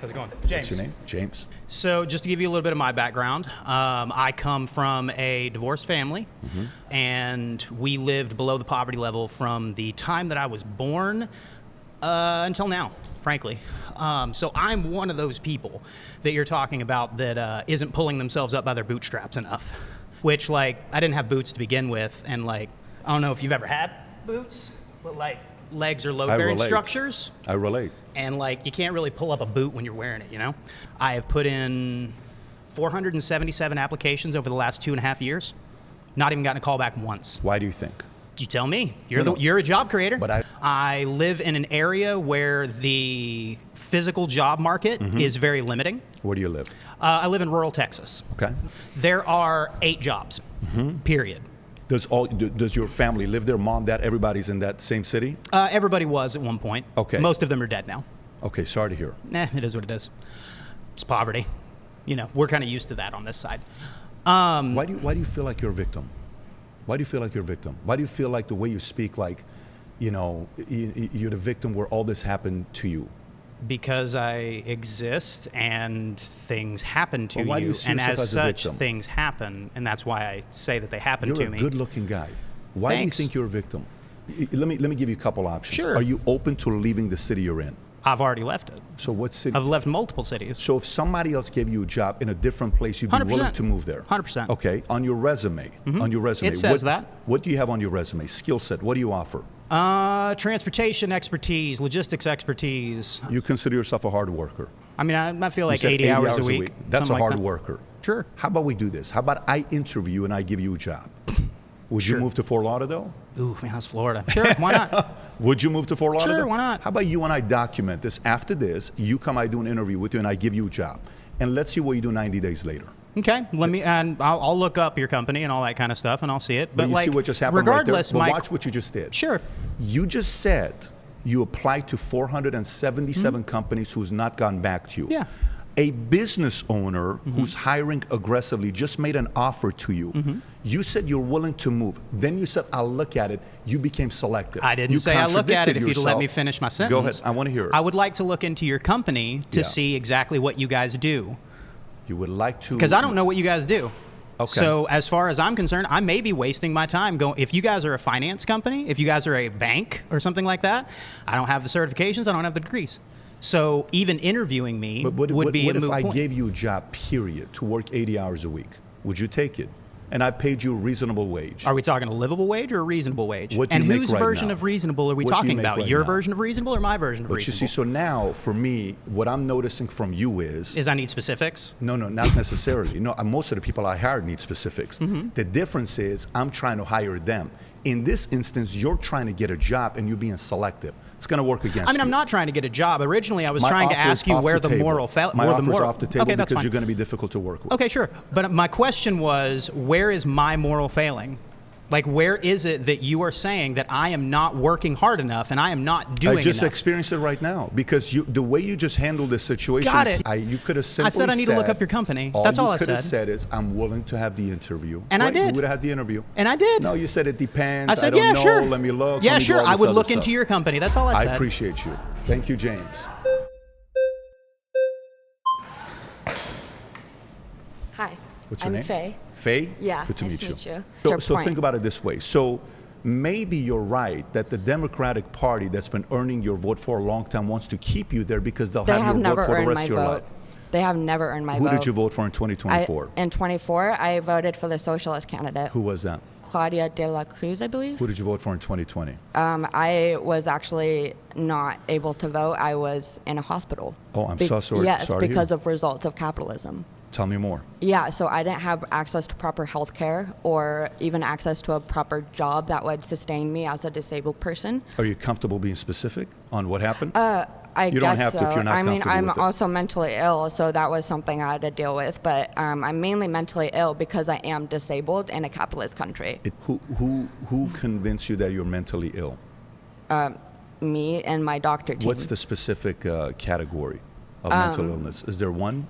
How's it going? James. What's your name? James. So just to give you a little bit of my background, I come from a divorced family, and we lived below the poverty level from the time that I was born until now, frankly. So I'm one of those people that you're talking about that isn't pulling themselves up by their bootstraps enough, which, like, I didn't have boots to begin with, and, like, I don't know if you've ever had boots, but, like, legs are load-bearing structures. I relate. And, like, you can't really pull up a boot when you're wearing it, you know? I have put in 477 applications over the last 2.5 years. Not even gotten a call back once. Why do you think? You tell me. You're a job creator. But I live in an area where the physical job market is very limiting. Where do you live? I live in rural Texas. Okay. There are 8 jobs, period. Does your family live there? Mom, dad, everybody's in that same city? Everybody was at one point. Okay. Most of them are dead now. Okay, sorry to hear. It is what it is. It's poverty. You know, we're kind of used to that on this side. Why do you feel like you're a victim? Why do you feel like you're a victim? Why do you feel like the way you speak, like, you know, you're the victim where all this happened to you? Because I exist and things happen to Why do you see and yourself as as a such, victim? things happen, and that's why I say that they happen to You're me. a good-looking guy. Why Thanks. do you think you're a victim? Let me give you a couple options. Sure. Are you open to leaving the city you're in? I've already left it. So what city? I've left multiple cities. So if somebody else gave you a job in a different place, you'd be 100%. willing to move there? 100%. Okay. On your resume, It says that. What do you have on your resume? Skill set. What do you offer? Transportation expertise, logistics expertise. You consider yourself a hard worker. I mean, I feel You like said 80 hours a week. That's a something like hard that. worker. Sure. How about we do this? How about I interview and I give you a job? Would Sure. you move to Fort Lauderdale? Ooh, man, that's Florida. Sure, why not? Would you move to Fort Lauderdale? Sure, why not? How about you and I document this? After this, you come, I do an interview with you, and I give you a job. And let's see what you do 90 days later. Okay, and I'll look up your company and all that kind of stuff, and I'll see it. But you like, see what just happened regardless, right there? But watch what you just did. Sure. You just said you applied to 477 companies who's not gotten back to you. Yeah. A business owner who's hiring aggressively just made an offer to you. You said you're willing to move. Then you said, I'll look at it. You became selective. I didn't You say I look at it contradicted if you'd let me yourself. finish my sentence. Go ahead. I want to hear it. I would like to look into your company to Yeah. see exactly what you guys do. You would like to. Because I don't know what you guys do. Okay. So as far as I'm concerned, I may be wasting my time going. If you guys are a finance company, if you guys are a bank or something like that, I don't have the certifications, I don't have the degrees. So even interviewing me would be a moot What if I point. gave you a job, period, to work 80 hours a week? Would you take it? And I paid you a reasonable wage. Are we talking a livable wage or a reasonable wage? What do you and make whose right version now? of reasonable are we What do you talking make about? right Your now? version of reasonable or my version of But reasonable? you see, so now for me, what I'm noticing from you is I need specifics? no, not necessarily. No, most of the people I hired need specifics. The difference is I'm trying to hire them. In this instance, you're trying to get a job and you're being selective. It's going to work against you. I mean, I'm not trying to get a job. Originally, I was My trying to offer is ask you off where the the table. moral fell. My offer is moral. off the table Okay, that's because fine. you're going to be difficult to work with. Okay, sure. But my question was, where is my moral failing? Like, where is it that you are saying that I am not working hard enough and I am not doing I just enough? experienced it right now because the way you just handled this situation. Got it. You could have simply I said I need to look up your company. That's all I you could have said. said is, I'm willing to have the interview. And I Right, did. You would have had the interview. And I did. No, you said it depends. I said, don't yeah, know. sure. Let me look. Yeah, Let me do sure. all I this would other look stuff. into your company. That's all I said. I appreciate you. Thank you, James. Hi. What's your I'm name? Faye. Faye? Yeah, Good to nice meet to you. meet you. So, Your so point. think about it this way. So maybe you're right that the Democratic Party that's been earning your vote for a long time wants to keep you there because they'll They have have your never vote for the earned rest my of your vote. life. They have never earned my Who vote. did you vote for in 2024? In 24, I voted for the socialist candidate, Who was that? Claudia de la Cruz, I believe. Who did you vote for in 2020? I was actually not able to vote. I was in a hospital. Oh, I'm so sorry. Yes, Sorry to because hear. of results of capitalism. Tell me more. Yeah, so I didn't have access to proper health care or even access to a proper job that would sustain me as a disabled person. Are you comfortable being specific on what happened? I You guess don't have to so. if you're not I mean, comfortable I'm with it. also mentally ill, so that was something I had to deal with. But I'm mainly mentally ill because I am disabled in a capitalist country. Who convinced you that you're mentally ill? Me and my doctor team. What's the specific category of mental illness? Is there one?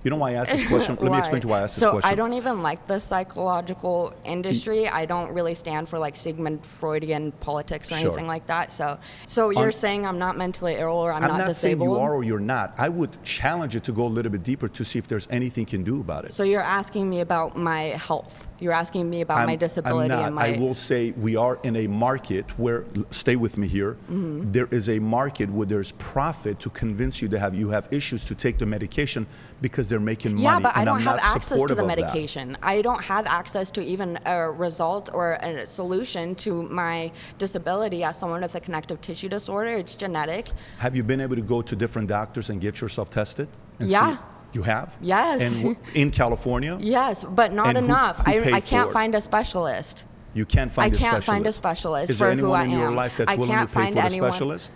You know why I asked this question? Let me explain to you why I asked this So question. I don't even like the psychological industry. I don't really stand for like Sigmund Freudian politics or Sure. anything like that. So you're saying I'm not mentally ill or I'm not saying disabled? you are or you're not. I would challenge you to go a little bit deeper to see if there's anything you can do about it. So you're asking me about my health. You're asking me about my disability I'm not. and my. I will say we are in a market where, stay with me here, there is a market where there's profit to convince you to you have issues to take the medication because they're making money. Yeah, but I and don't I'm have not access to supportive the of that. medication. I don't have access to even a result or a solution to my disability as someone with a connective tissue disorder. It's genetic. Have you been able to go to different doctors and get yourself tested? And Yeah. See? You have? Yes. And in California? Yes, but not And who enough. paid I can't for it? find a specialist. You can't find a I specialist? can't find a specialist Is there for who anyone I in your am. life that's I willing can't to pay find for the anyone. specialist?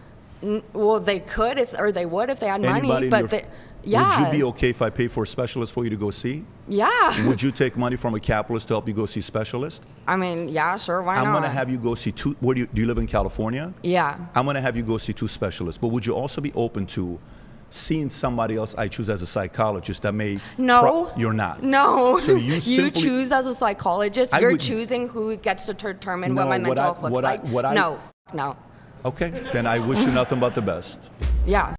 Well, they could they would if they had Anybody money, in but your they, yeah. Would you be okay if I pay for a specialist for you to go see? Yeah. Would you take money from a capitalist to help you go see specialist? I mean, yeah, sure, why I'm not? going to have you go see two. Where do you live in California? Yeah. I'm going to have you go see two specialists. But would you also be open to seeing somebody else I choose as a psychologist that may... No. You're not. No. So you simply... choose as a psychologist. You're choosing who gets to determine what my mental health looks like. No. Okay, then I wish you nothing but the best. Yeah.